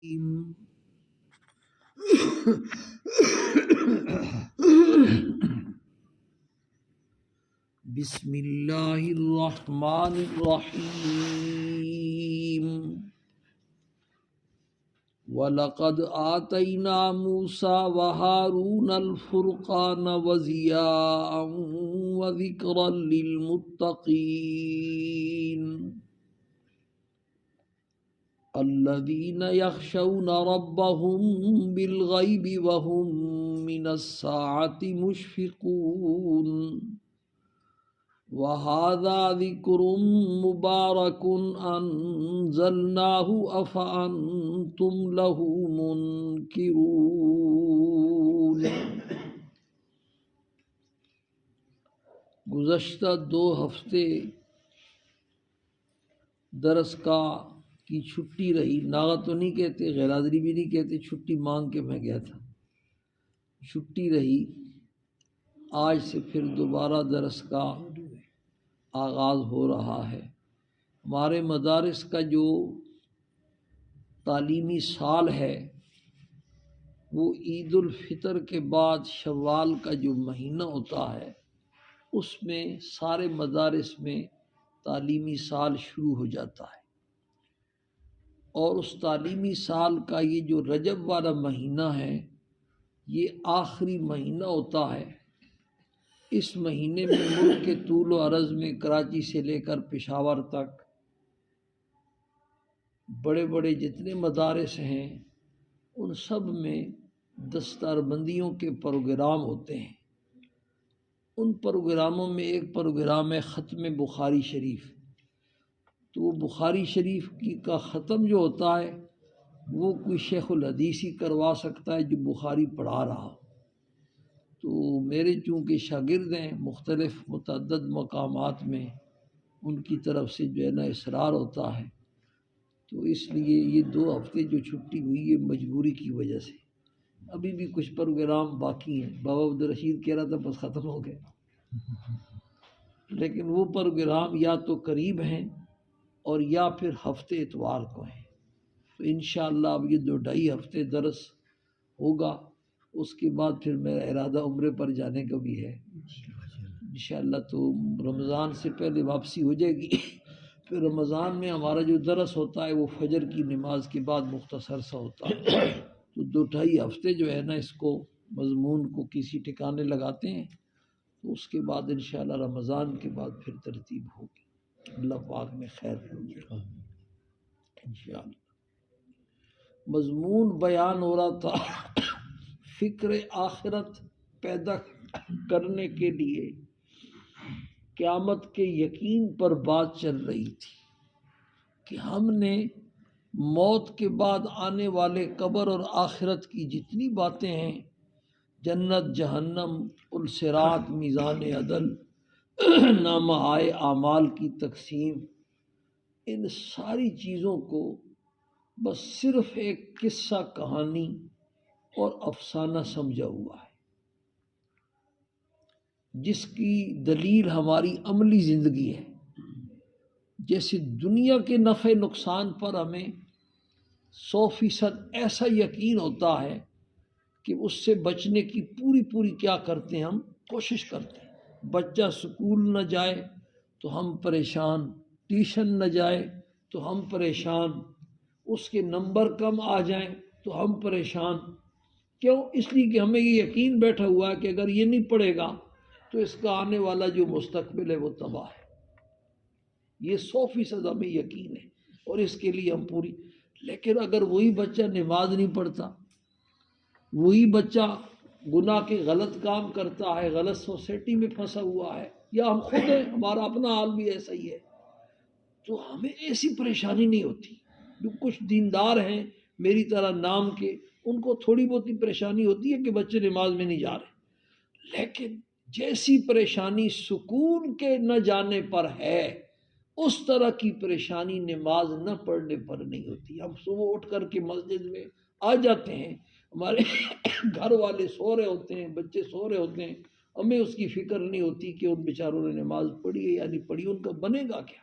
بسم اللہ الرحمن الرحیم وَلَقَدْ آتَيْنَا مُوسَى وَهَارُونَ الْفُرْقَانَ وَضِيَاءً وَذِكْرًا لِلْمُتَّقِينَ الذين يخشون ربهم بالغيب وهم من الساعة مشفقون وهذا ذكر مبارك أنزلناه أفأنتم له منكرون۔ گزشتہ 2 ہفتے درس کی چھٹی رہی، ناغہ تو نہیں کہتے، غیرحاضری بھی نہیں کہتے، چھٹی مانگ کے میں گیا تھا، چھٹی رہی۔ آج سے پھر دوبارہ درس کا آغاز ہو رہا ہے۔ ہمارے مدارس کا جو تعلیمی سال ہے وہ عید الفطر کے بعد شوال کا جو مہینہ ہوتا ہے اس میں سارے مدارس میں تعلیمی سال شروع ہو جاتا ہے، اور اس تعلیمی سال کا یہ جو رجب والا مہینہ ہے یہ آخری مہینہ ہوتا ہے۔ اس مہینے میں ملک کے طول و عرض میں کراچی سے لے کر پشاور تک بڑے بڑے جتنے مدارس ہیں ان سب میں دستار بندیوں کے پروگرام ہوتے ہیں۔ ان پروگراموں میں ایک پروگرام ہے ختم بخاری شریف، تو وہ بخاری شریف کا ختم جو ہوتا ہے وہ کوئی شیخ الحدیث ہی کروا سکتا ہے جو بخاری پڑھا رہا ہو۔ تو میرے چونکہ شاگرد ہیں مختلف متعدد مقامات میں، ان کی طرف سے جو ہے نا اصرار ہوتا ہے، تو اس لیے یہ 2 ہفتے جو چھٹی ہوئی ہے مجبوری کی وجہ سے۔ ابھی بھی کچھ پروگرام باقی ہیں، بابا عبدالرشید کہہ رہا تھا بس ختم ہو گئے، لیکن وہ پروگرام یا تو قریب ہیں اور یا پھر ہفتے اتوار کو ہیں۔ تو انشاءاللہ اب یہ 2-2.5 ہفتے درس ہوگا، اس کے بعد پھر میرا ارادہ عمرے پر جانے کا بھی ہے انشاءاللہ۔ تو رمضان سے پہلے واپسی ہو جائے گی۔ پھر رمضان میں ہمارا جو درس ہوتا ہے وہ فجر کی نماز کے بعد مختصر سا ہوتا ہے، تو 2-2.5 ہفتے جو ہے نا اس کو مضمون کو کسی ٹھکانے لگاتے ہیں، تو اس کے بعد انشاءاللہ رمضان کے بعد پھر ترتیب ہوگی۔ اللہ پاک میں خیر ہوگی انشاءاللہ۔ مضمون بیان ہو رہا تھا فکر آخرت پیدا کرنے کے لیے قیامت کے یقین پر بات چل رہی تھی کہ ہم نے موت کے بعد آنے والے قبر اور آخرت کی جتنی باتیں ہیں، جنت جہنم، الصراط، میزان عدل، نامہ اعمال کی تقسیم، ان ساری چیزوں کو بس صرف ایک قصہ کہانی اور افسانہ سمجھا ہوا ہے، جس کی دلیل ہماری عملی زندگی ہے۔ جیسے دنیا کے نفع نقصان پر ہمیں 100% ایسا یقین ہوتا ہے کہ اس سے بچنے کی پوری کیا کرتے ہیں، ہم کوشش کرتے ہیں۔ بچہ سکول نہ جائے تو ہم پریشان، ٹیوشن نہ جائے تو ہم پریشان، اس کے نمبر کم آ جائیں تو ہم پریشان۔ کیوں؟ اس لیے کہ ہمیں یہ یقین بیٹھا ہوا ہے کہ اگر یہ نہیں پڑھے گا تو اس کا آنے والا جو مستقبل ہے وہ تباہ ہے۔ یہ 100% ہمیں یقین ہے اور اس کے لیے ہم پوری۔ لیکن اگر وہی بچہ نماز نہیں پڑھتا، وہی بچہ گناہ کے غلط کام کرتا ہے، غلط سوسائٹی میں پھنسا ہوا ہے، یا ہم خود ہیں، ہمارا اپنا حال بھی ایسا ہی ہے، تو ہمیں ایسی پریشانی نہیں ہوتی۔ جو کچھ دیندار ہیں میری طرح نام کے، ان کو تھوڑی بہت پریشانی ہوتی ہے کہ بچے نماز میں نہیں جا رہے، لیکن جیسی پریشانی سکون کے نہ جانے پر ہے اس طرح کی پریشانی نماز نہ پڑھنے پر نہیں ہوتی۔ ہم صبح اٹھ کر کے مسجد میں آ جاتے ہیں، ہمارے گھر والے سو رہے ہوتے ہیں، بچے سو رہے ہوتے ہیں، ہمیں اس کی فکر نہیں ہوتی کہ ان بیچاروں نے نماز پڑھی ہے یا نہیں پڑھی، ان کا بنے گا کیا۔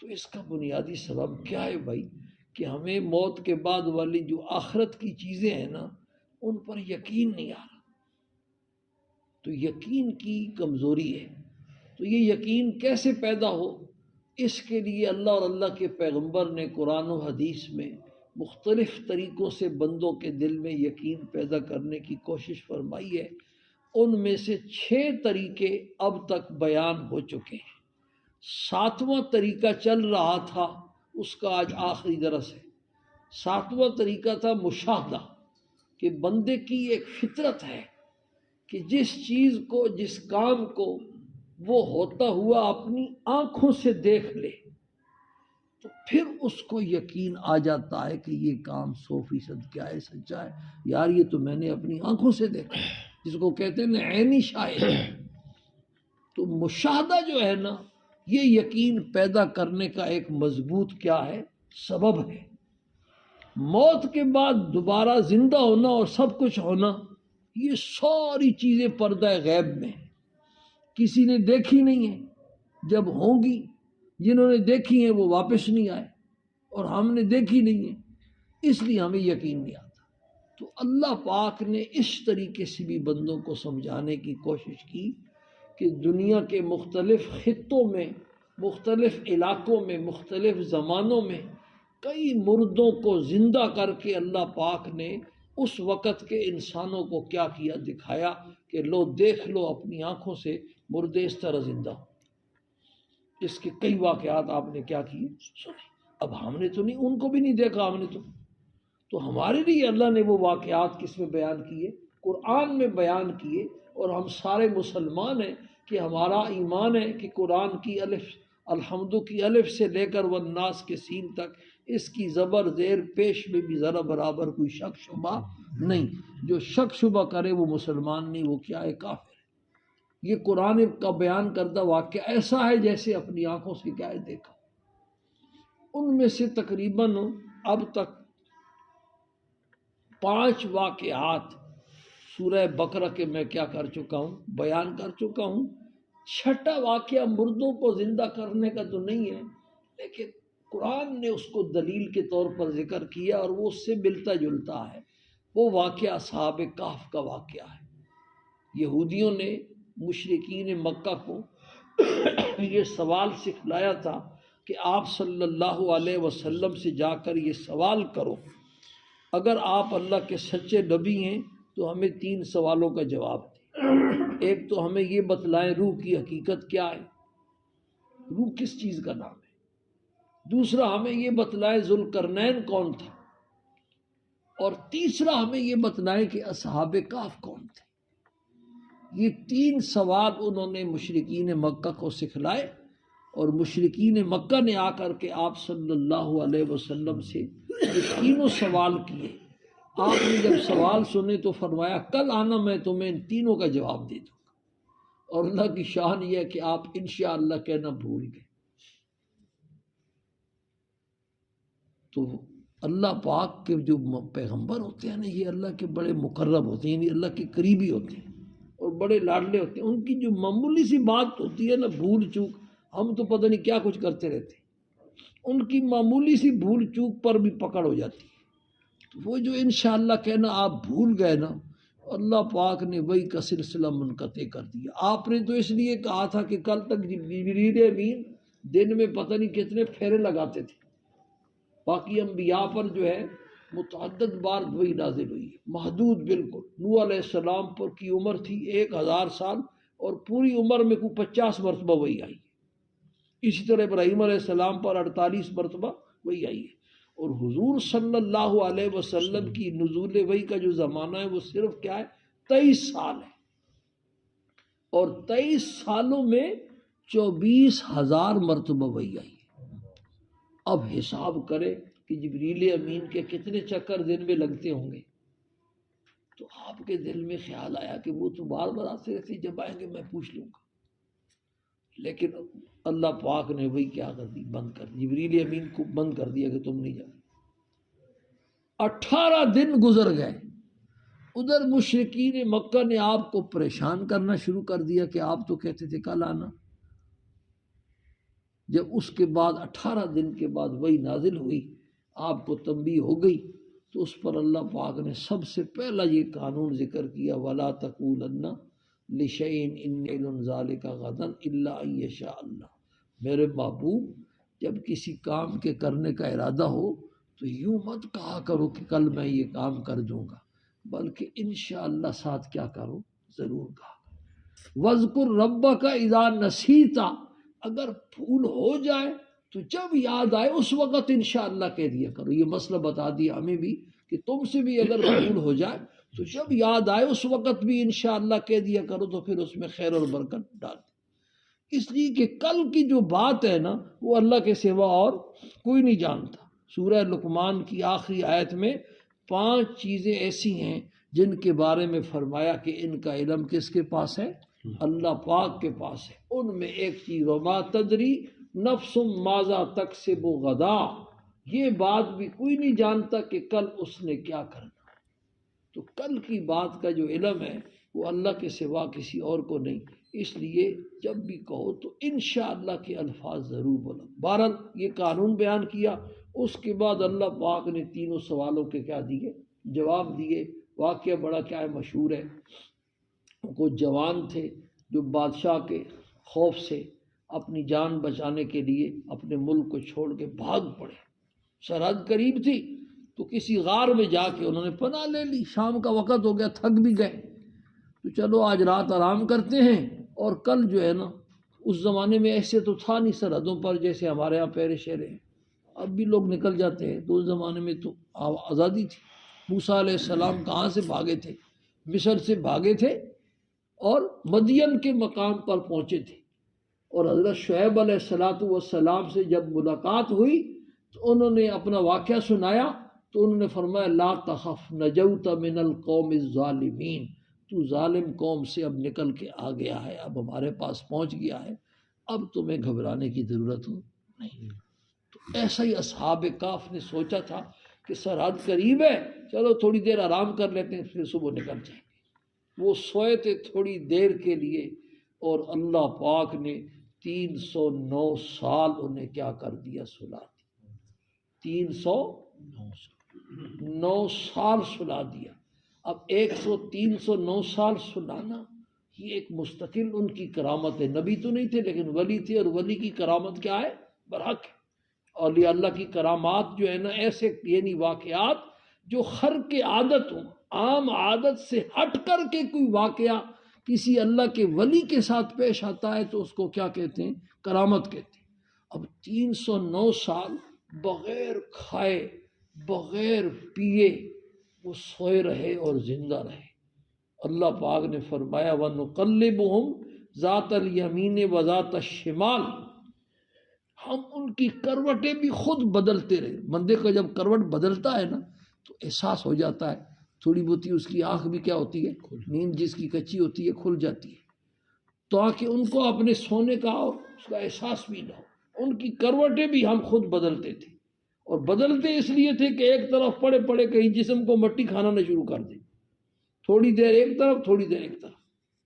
تو اس کا بنیادی سبب کیا ہے بھائی؟ کہ ہمیں موت کے بعد والی جو آخرت کی چیزیں ہیں نا ان پر یقین نہیں آ رہا، تو یقین کی کمزوری ہے۔ تو یہ یقین کیسے پیدا ہو، اس کے لیے اللہ اور اللہ کے پیغمبر نے قرآن و حدیث میں مختلف طریقوں سے بندوں کے دل میں یقین پیدا کرنے کی کوشش فرمائی ہے۔ ان میں سے 6 طریقے اب تک بیان ہو چکے ہیں، 7واں طریقہ چل رہا تھا، اس کا آج آخری درس ہے۔ 7واں طریقہ تھا مشاہدہ، کہ بندے کی ایک فطرت ہے کہ جس چیز کو، جس کام کو وہ ہوتا ہوا اپنی آنکھوں سے دیکھ لے تو پھر اس کو یقین آ جاتا ہے کہ یہ کام 100% کیا ہے، سچا ہے، یار یہ تو میں نے اپنی آنکھوں سے دیکھا، جس کو کہتے ہیں عینی شاہد۔ تو مشاہدہ جو ہے نا، یہ یقین پیدا کرنے کا ایک مضبوط کیا ہے، سبب ہے۔ موت کے بعد دوبارہ زندہ ہونا اور سب کچھ ہونا، یہ ساری چیزیں پردہ غیب میں ہیں، کسی نے دیکھی نہیں ہے، جب ہوں گی جنہوں نے دیکھی ہیں وہ واپس نہیں آئے، اور ہم نے دیکھی نہیں ہے اس لیے ہمیں یقین نہیں آتا۔ تو اللہ پاک نے اس طریقے سے بھی بندوں کو سمجھانے کی کوشش کی کہ دنیا کے مختلف خطوں میں، مختلف علاقوں میں، مختلف زمانوں میں کئی مردوں کو زندہ کر کے اللہ پاک نے اس وقت کے انسانوں کو کیا کیا، دکھایا کہ لو دیکھ لو اپنی آنکھوں سے مردے اس طرح زندہ ہو۔ اس کے کئی واقعات آپ نے کیا کیے، سنے۔ اب ہم نے تو نہیں، ان کو بھی نہیں دیکھا ہم نے تو ہمارے لیے اللہ نے وہ واقعات کس میں بیان کیے، قرآن میں بیان کیے، اور ہم سارے مسلمان ہیں کہ ہمارا ایمان ہے کہ قرآن کی الف، الحمد کی الف سے لے کر والناس کے سین تک اس کی زبر زیر پیش میں بھی ذرا برابر کوئی شک شبہ نہیں۔ جو شک شبہ کرے وہ مسلمان نہیں، وہ کیا ہے، کافر ہے۔ یہ قرآن کا بیان کردہ واقعہ ایسا ہے جیسے اپنی آنکھوں سے کیا ہے، دیکھا۔ ان میں سے تقریباً اب تک 5 واقعات سورہ بقرہ کے میں کیا کر چکا ہوں، بیان کر چکا ہوں۔ 6واں واقعہ مردوں کو زندہ کرنے کا تو نہیں ہے، لیکن قرآن نے اس کو دلیل کے طور پر ذکر کیا اور وہ اس سے ملتا جلتا ہے۔ وہ واقعہ اصحاب کہف کا واقعہ ہے۔ یہودیوں نے مشرکین مکہ کو یہ سوال سکھلایا تھا کہ آپ صلی اللہ علیہ وسلم سے جا کر یہ سوال کرو، اگر آپ اللہ کے سچے نبی ہیں تو ہمیں 3 سوالوں کا جواب دیں۔ ایک تو ہمیں یہ بتلائیں روح کی حقیقت کیا ہے، روح کس چیز کا نام ہے۔ دوسرا ہمیں یہ بتلائیں ذوالقرنین کون تھا، اور تیسرا ہمیں یہ بتلائیں کہ اصحاب کہف کون تھے۔ یہ 3 سوال انہوں نے مشرکین مکہ کو سکھلائے، اور مشرکین مکہ نے آ کر کے آپ صلی اللہ علیہ وسلم سے یہ 3 سوال کیے۔ آپ نے جب سوال سنے تو فرمایا کل آنا، میں تمہیں ان 3 کا جواب دے دوں گا۔ اور اللہ کی شان یہ ہے کہ آپ انشاءاللہ کہنا بھول گئے۔ تو اللہ پاک کے جو پیغمبر ہوتے ہیں نا، یہ اللہ کے بڑے مقرب ہوتے ہیں، یعنی اللہ کے قریبی ہوتے ہیں اور بڑے لاڈلے ہوتے ہیں۔ ان کی جو معمولی سی بات ہوتی ہے نا، بھول چوک، ہم تو پتہ نہیں کیا کچھ کرتے رہتے ہیں، ان کی معمولی سی بھول چوک پر بھی پکڑ ہو جاتی ہے۔ تو وہ جو انشاءاللہ کہنا آپ بھول گئے نا، اللہ پاک نے وہی کا سلسلہ منقطع کر دیا۔ آپ نے تو اس لیے کہا تھا کہ کل تک جبریل امین دن میں پتہ نہیں کتنے پھیرے لگاتے تھے، باقی انبیاء پر جو ہے متعدد بار وہی نازل ہوئی ہے، محدود بالکل۔ نوح علیہ السلام پر کی عمر تھی 1000 سال، اور پوری عمر میں کوئی 50 مرتبہ وہی آئی ہے۔ اسی طرح ابراہیم علیہ السلام پر 48 مرتبہ وہی آئی ہے۔ اور حضور صلی اللہ علیہ وسلم کی نزول وحی کا جو زمانہ ہے وہ صرف کیا ہے، 23 سال ہے، اور 23 سالوں میں 24,000 مرتبہ وحی آئی ہے۔ اب حساب کرے کہ جبریل امین کے کتنے چکر دن میں لگتے ہوں گے۔ تو آپ کے دل میں خیال آیا کہ وہ تو بار بار آتے رہتے، جب آئیں گے میں پوچھ لوں گا، لیکن اللہ پاک نے وہی کیا کر دی، بند کر دی، جبریل امین کو بند کر دیا کہ تم نہیں جاؤ۔ 18 دن گزر گئے، ادھر مشرکین مکہ نے آپ کو پریشان کرنا شروع کر دیا کہ آپ تو کہتے تھے کل آنا۔ جب اس کے بعد 18 دن کے بعد وہی نازل ہوئی آپ کو تنبیہ ہو گئی تو اس پر اللہ پاک نے سب سے پہلا یہ قانون ذکر کیا وَلَا تَقُولَنَّ لِشَيْءٍ إِنِّي فَاعِلٌ ذَلِكَ غَدًا إِلَّا أَن يَشَاءَ اللَّهُ۔ میرے محبوب جب کسی کام کے کرنے کا ارادہ ہو تو یوں مت کہا کرو کہ کل میں یہ کام کر دوں گا، بلکہ انشاءاللہ ساتھ کیا کرو، ضرور کہا۔ وَاذْكُرْ رَبَّكَ إِذَا نَسِيتَ، اگر بھول ہو جائے تو جب یاد آئے اس وقت انشاءاللہ کہہ دیا کرو۔ یہ مسئلہ بتا دیا ہمیں بھی کہ تم سے بھی اگر بھول ہو جائے تو جب یاد آئے اس وقت بھی انشاءاللہ کہہ دیا کرو، تو پھر اس میں خیر اور برکت ڈال دے۔ اس لیے کہ کل کی جو بات ہے نا وہ اللہ کے سوا اور کوئی نہیں جانتا۔ سورہ لقمان کی آخری آیت میں 5 چیزیں ایسی ہیں جن کے بارے میں فرمایا کہ ان کا علم کس کے پاس ہے؟ اللہ پاک کے پاس ہے۔ ان میں ایک چیز وما تدری نفس ماذا تکسب غدا، یہ بات بھی کوئی نہیں جانتا کہ کل اس نے کیا کرنا۔ تو کل کی بات کا جو علم ہے وہ اللہ کے سوا کسی اور کو نہیں، اس لیے جب بھی کہو تو انشاءاللہ کے الفاظ ضرور بولو۔ بہرحال یہ قانون بیان کیا، اس کے بعد اللہ پاک نے تینوں سوالوں کے کیا دیے؟ جواب دیے۔ واقعہ بڑا کیا ہے مشہور ہے، وہ جوان تھے جو بادشاہ کے خوف سے اپنی جان بچانے کے لیے اپنے ملک کو چھوڑ کے بھاگ پڑے۔ سرحد قریب تھی تو کسی غار میں جا کے انہوں نے پناہ لے لی۔ شام کا وقت ہو گیا، تھک بھی گئے، تو چلو آج رات آرام کرتے ہیں اور کل جو ہے نا، اس زمانے میں ایسے تو تھا نہیں سرحدوں پر جیسے ہمارے ہاں پہرے شہرے ہیں، اب بھی لوگ نکل جاتے ہیں، تو اس زمانے میں تو آزادی تھی۔ موسیٰ علیہ السلام کہاں سے بھاگے تھے؟ مصر سے بھاگے تھے اور مدین کے مقام پر پہنچے تھے، اور حضرت شعیب علیہ السلام سے جب ملاقات ہوئی تو انہوں نے اپنا واقعہ سنایا، تو انہوں نے فرمایا لا تخف نجوت من القوم الظالمین، تو ظالم قوم سے اب نکل کے آ گیا ہے، اب ہمارے پاس پہنچ گیا ہے، اب تمہیں گھبرانے کی ضرورت نہیں۔ تو ایسا ہی اصحاب کہف نے سوچا تھا کہ سرحد قریب ہے، چلو تھوڑی دیر آرام کر لیتے ہیں، پھر صبح نکل جائیں گے۔ وہ سوئے تھے تھوڑی دیر کے لیے، اور اللہ پاک نے 309 سال انہیں کیا کر دیا؟ سلا دیا۔ 309 سال سلا دیا۔ اب 309 سال سلانا یہ ایک مستقل ان کی کرامت ہے۔ نبی تو نہیں تھے لیکن ولی تھے، اور ولی کی کرامت کیا ہے؟ برحق ہے۔ اولیاء اللہ کی کرامات جو ہے نا، ایسے یعنی واقعات جو خرق عادت ہوں، عام عادت سے ہٹ کر کے کوئی واقعہ کسی اللہ کے ولی کے ساتھ پیش آتا ہے تو اس کو کیا کہتے ہیں؟ کرامت کہتے ہیں۔ اب 309 سال بغیر کھائے بغیر پیے وہ سوئے رہے اور زندہ رہے۔ اللہ پاک نے فرمایا وَنُقَلِّبُهُمْ ذَاتَ الْيَمِينِ وَذَاتَ الشِّمَالِ، ہم ان کی کروٹیں بھی خود بدلتے رہے۔ بندے کا جب کروٹ بدلتا ہے نا تو احساس ہو جاتا ہے، تھوڑی بہتی اس کی آنکھ بھی کیا ہوتی ہے؟ نیند جس کی کچی ہوتی ہے کھل جاتی ہے، تاکہ ان کو اپنے سونے کا اور اس کا احساس بھی نہ ہو۔ ان کی کروٹیں بھی ہم خود بدلتے تھے، اور بدلتے اس لیے تھے کہ ایک طرف پڑے پڑے کہیں جسم کو مٹی کھانا نہ شروع کر دے، تھوڑی دیر ایک طرف تھوڑی دیر ایک طرف۔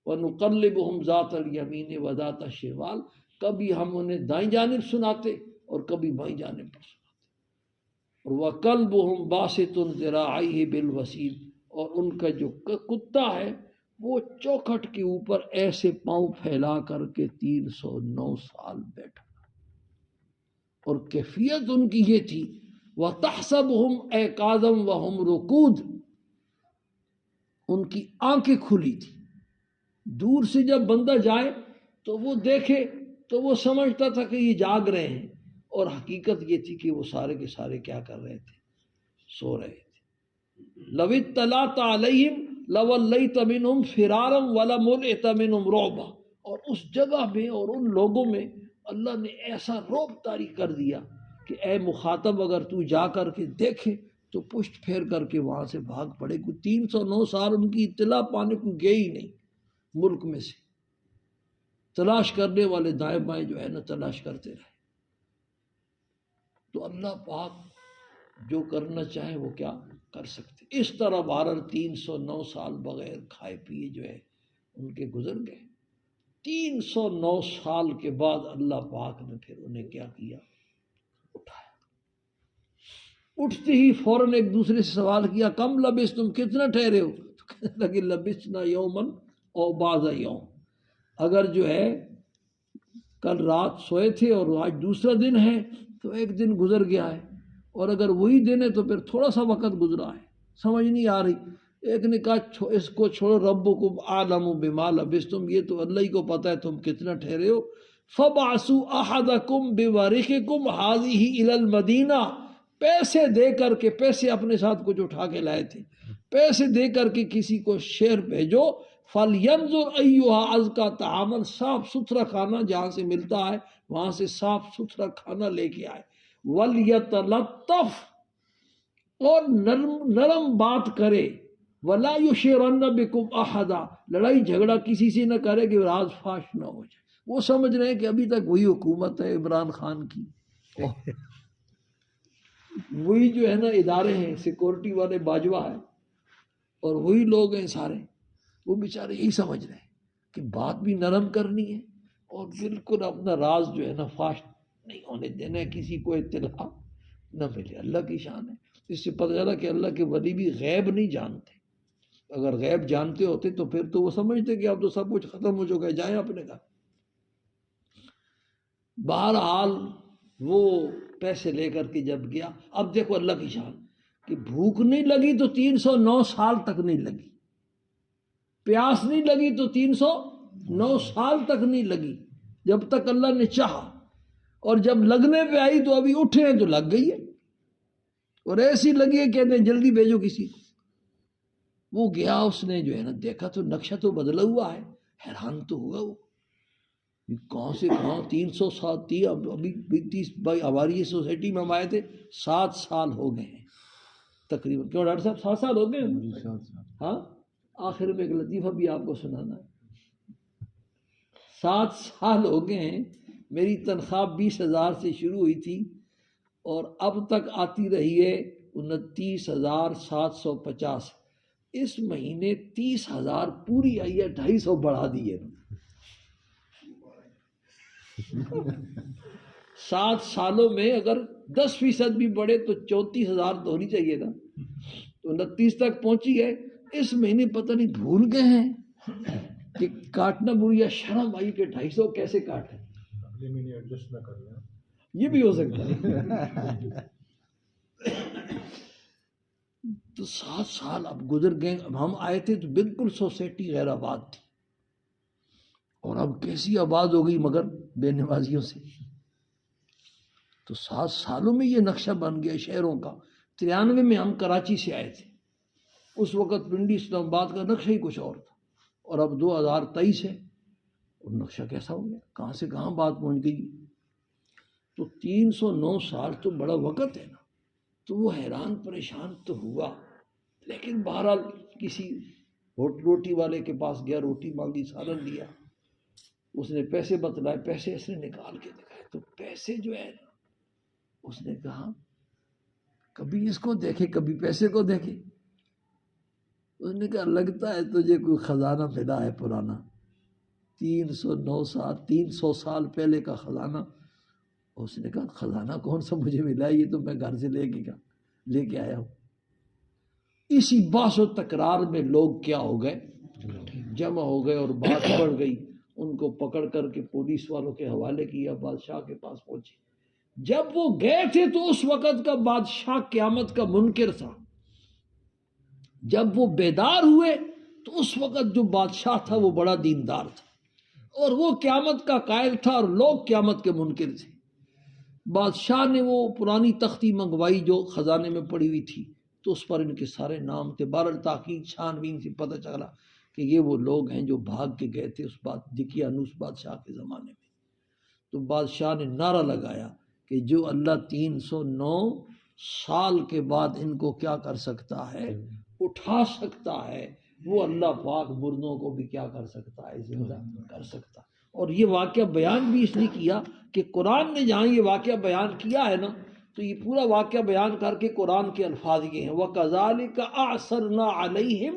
وَنُقَلِّبُهُمْ ذَاتَ الْيَمِينِ وَذَاتَ الشِّمَالِ، کبھی ہم انہیں دائیں جانب سناتے اور کبھی بائیں جانب پر سناتے۔ اور وَكَلْبُهُمْ بَاسِطٌ ذِرَاعَيْهِ بِالْوَسِيدِ، اور ان کا جو کتا ہے وہ چوکھٹ کے اوپر ایسے پاؤں پھیلا کر کے 309 سال بیٹھا، اور کیفیت ان کی یہ تھی وَتَحْسَبُهُمْ أَيْقَاظًا وَهُمْ رُقُودٌ، ان کی آنکھیں کھلی تھی۔ دور سے جب بندہ جائے تو وہ دیکھے تو وہ سمجھتا تھا کہ یہ جاگ رہے ہیں، اور حقیقت یہ تھی کہ وہ سارے کے سارے کیا کر رہے تھے؟ سو رہے تھے۔ لَوِ اطَّلَعْتَ عَلَيْهِمْ لَوَلَّيْتَ مِنْهُمْ فِرَارًا وَلَمُلِئْتَ مِنْهُمْ رُعْبًا، اور اس جگہ میں اور ان لوگوں میں اللہ نے ایسا رعب طاری کر دیا کہ اے مخاطب اگر تو جا کر کے دیکھے تو پشت پھیر کر کے وہاں سے بھاگ پڑے۔ کوئی 309 سال ان کی اطلاع پانے کو گئے ہی نہیں ملک میں سے، تلاش کرنے والے دائیں بائیں جو ہے نا تلاش کرتے رہے۔ تو اللہ پاک جو کرنا چاہے وہ کیا کر سکتے۔ اس طرح 309 سال بغیر کھائے پیے جو ہے ان کے گزر گئے۔ 309 سال کے بعد اللہ پاک نے پھر انہیں کیا کیا؟ اٹھایا۔ اٹھتے ہی فوراً ایک دوسرے سے سوال کیا کم لبس تم کتنا ٹھہرے ہو؟ تو کہنے لگے لبسنا یومن او بعض یوم، اگر جو ہے کل رات سوئے تھے اور آج دوسرا دن ہے تو ایک دن گزر گیا ہے، اور اگر وہی دن ہے تو پھر تھوڑا سا وقت گزرا ہے، سمجھ نہیں آ رہی۔ ایک نے کہا اس کو چھوڑو، ربکم اعلم بما لبستم، یہ تو اللہ ہی کو پتہ ہے تم کتنا ٹھہرے ہو۔ فبعثوا احدکم بورقکم هذه الى المدینہ، پیسے دے کر کے، پیسے اپنے ساتھ کچھ اٹھا کے لائے تھے، پیسے دے کر کے کسی کو شہر بھیجو، فَلْيَنْظُرْ أَيُّهَا أَزْكَىٰ طَعَامًا، صاف ستھرا کھانا جہاں سے ملتا ہے وہاں سے صاف ستھرا کھانا لے کے آئے، وَلْيَتَلَطَّفْ، اور نرم بات کرے، وَلَا يُشِرَنَّ بِكُمْ أَحَدًا، لڑائی جھگڑا کسی سے نہ کرے کہ راز فاش نہ ہو جائے۔ وہ سمجھ رہے ہیں کہ ابھی تک وہی حکومت ہے عمران خان کی، وہی جو ہے نا ادارے ہیں، سیکورٹی والے باجوہ ہیں، اور وہی لوگ ہیں سارے، وہ بیچارے یہی سمجھ رہے ہیں کہ بات بھی نرم کرنی ہے اور بالکل اپنا راز جو ہے نا فاش نہیں ہونے دینا ہے، کسی کو اطلاع نہ ملے۔ اللہ کی شان ہے۔ اس سے پتہ چلا کہ اللہ کے ولی بھی غیب نہیں جانتے، اگر غیب جانتے ہوتے تو پھر تو وہ سمجھتے کہ اب تو سب کچھ ختم ہو چکا ہے، جائیں اپنے گھر۔ بہرحال وہ پیسے لے کر کے جب گیا، اب دیکھو اللہ کی شان کہ بھوک نہیں لگی تو 309 سال تک نہیں لگی، پیاس نہیں لگی تو 309 سال تک نہیں لگی، جب تک اللہ نے چاہا، اور جب لگنے پہ آئی تو ابھی اٹھے ہیں تو لگ گئی ہے، اور ایسی لگی ہے کہتے ہیں جلدی بھیجو کسی کو۔ وہ گیا، اس نے جو ہے نا دیکھا تو نقشہ تو بدلا ہوا ہے، حیران تو ہوا وہ، کہاں سے کہاں 300 سال تھی، ابھی 30 بھائی ہماری سوسائٹی میں ہم آئے تھے 7 سال ہو گئے ہیں تقریباً۔ کیوں ڈاکٹر صاحب 7 سال ہو گئے ہیں؟ ہاں، آخر میں ایک لطیفہ بھی آپ کو سنانا ہے۔ 7 سال ہو گئے ہیں، میری تنخواہ 20,000 سے شروع ہوئی تھی اور اب تک آتی رہی ہے 29,750۔ اس مہینے 30,000 پوری آئی ہے، 250 بڑھا دی ہے۔ 7 سالوں میں اگر 10% بھی بڑھے تو 34,000 تو ہونی چاہیے نا، تو 29 تک پہنچی ہے۔ اس مہینے پتہ نہیں بھول گئے ہیں کہ کاٹنا بھولیا، شرم آئی کہ 250 کیسے کاٹیں، اگلے مہینے ایڈجسٹ نہ کر لیں، یہ بھی ہو سکتا ہے۔ تو 7 سال اب گزر گئے، اب ہم آئے تھے تو بالکل سوسائٹی غیر آباد تھی، اور اب کیسی آباد ہو گئی مگر بے نمازیوں سے۔ تو 7 سالوں میں یہ نقشہ بن گیا شہروں کا۔ 93 میں ہم کراچی سے آئے تھے، اس وقت پنڈی اسلام آباد کا نقشہ ہی کچھ اور تھا، اور اب 2023 ہے، اور نقشہ کیسا ہو گیا، کہاں سے کہاں بات پہنچ گئی۔ تو 309 سال تو بڑا وقت ہے نا، تو وہ حیران پریشان تو ہوا، لیکن بہرحال کسی روٹی والے کے پاس گیا، روٹی مانگی، سالن لیا، اس نے پیسے بتلائے، پیسے اس نے نکال کے دکھائے، تو پیسے جو ہے اس نے کہا کبھی اس کو دیکھے کبھی پیسے کو دیکھے۔ اس نے کہا لگتا ہے تجھے کوئی خزانہ ملا ہے پرانا، 300 سال پہلے کا خزانہ۔ اس نے کہا خزانہ کون سا مجھے ملا ہے، یہ تو میں گھر سے لے کے آیا ہوں۔ اسی بحث و تکرار میں لوگ کیا ہو گئے، جمع ہو گئے، اور بات بڑھ گئی، ان کو پکڑ کر کے پولیس والوں کے حوالے کیا، بادشاہ کے پاس پہنچے۔ جب وہ گئے تھے تو اس وقت کا بادشاہ قیامت کا منکر تھا، جب وہ بیدار ہوئے تو اس وقت جو بادشاہ تھا وہ بڑا دیندار تھا، اور وہ قیامت کا قائل تھا اور لوگ قیامت کے منکر تھے۔ بادشاہ نے وہ پرانی تختی منگوائی جو خزانے میں پڑی ہوئی تھی، تو اس پر ان کے سارے نام تھے۔ بہرحال تحقیق چھان بین سے پتہ چلا کہ یہ وہ لوگ ہیں جو بھاگ کے گئے تھے اس دقیانوس بادشاہ کے زمانے میں۔ تو بادشاہ نے نعرہ لگایا کہ جو اللہ 309 سال کے بعد ان کو کیا کر سکتا ہے، اٹھا سکتا ہے، وہ اللہ پاک مردوں کو بھی کیا کر سکتا ہے، زندہ کر سکتا۔ اور یہ واقعہ بیان بھی اس لیے کیا کہ قرآن نے جہاں یہ واقعہ بیان کیا ہے نا، تو یہ پورا واقعہ بیان کر کے قرآن کے الفاظ یہ ہیں، وَكَذَلِكَ أَعْثَرْنَا عَلَيْهِمْ،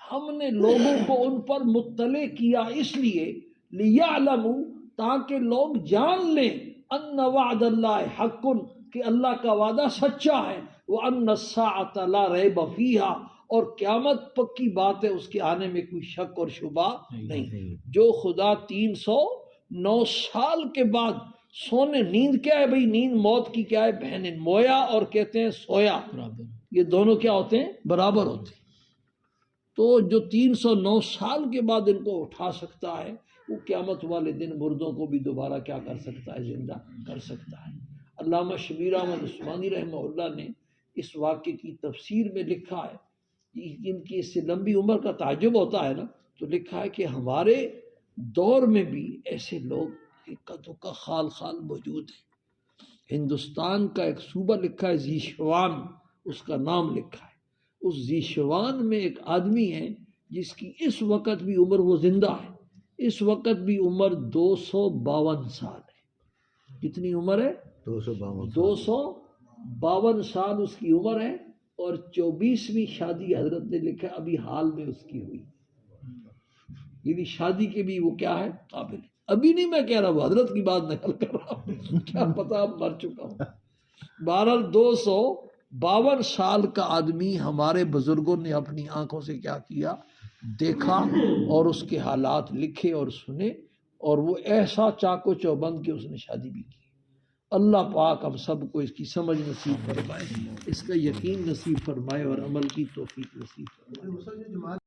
ہم نے لوگوں کو ان پر مطلع کیا اس لیے، لِيَعْلَمُوا، تاکہ لوگ جان لیں، ان وعد اللہ حق، کہ اللہ کا وعدہ سچا ہے، وَأَنَّ السَّاعَةَ لَا رَيْبَ فِيهَا، اور قیامت پکی بات ہے، اس کے آنے میں کوئی شک اور شبہ نہیں۔ جو خدا 309 سال کے بعد سونے، نیند کیا ہے بھئی؟ نیند موت کی کیا ہے بہن ہے؟ مویا اور کہتے ہیں سویا، یہ دونوں کیا ہوتے ہیں؟ برابر ہوتے ہیں۔ تو جو 309 سال کے بعد ان کو اٹھا سکتا ہے، وہ قیامت والے دن مردوں کو بھی دوبارہ کیا کر سکتا ہے؟ زندہ کر سکتا ہے۔ علامہ شبیر احمد عثمانی رحمہ اللہ نے اس واقعے کی تفسیر میں لکھا ہے، ان کی اس سے لمبی عمر کا تعجب ہوتا ہے نا، تو لکھا ہے کہ ہمارے دور میں بھی ایسے لوگ قد کا خال خال موجود ہیں۔ ہندوستان کا ایک صوبہ لکھا ہے زیشوان، اس کا نام لکھا ہے۔ اس زیشوان میں ایک آدمی ہے جس کی اس وقت بھی عمر، وہ زندہ ہے، اس وقت بھی عمر 252 سال ہے۔ کتنی عمر ہے؟ 252 سال اس کی عمر ہے، اور 24ویں شادی حضرت نے لکھا ابھی حال میں اس کی ہوئی، یعنی شادی کے بھی وہ کیا ہے؟ قابل ہے۔ ابھی نہیں میں کہہ رہا ہوں، حضرت کی بات نقل کر رہا ہوں، کیا پتہ اب مر چکا ہوں۔ بہرحال 252 سال کا آدمی ہمارے بزرگوں نے اپنی آنکھوں سے کیا کیا؟ دیکھا، اور اس کے حالات لکھے اور سنے، اور وہ ایسا چاق و چوبند کہ اس نے شادی بھی کی۔ اللہ پاک ہم سب کو اس کی سمجھ نصیب فرمائے، اس کا یقین نصیب فرمائے، اور عمل کی توفیق نصیب فرمائے۔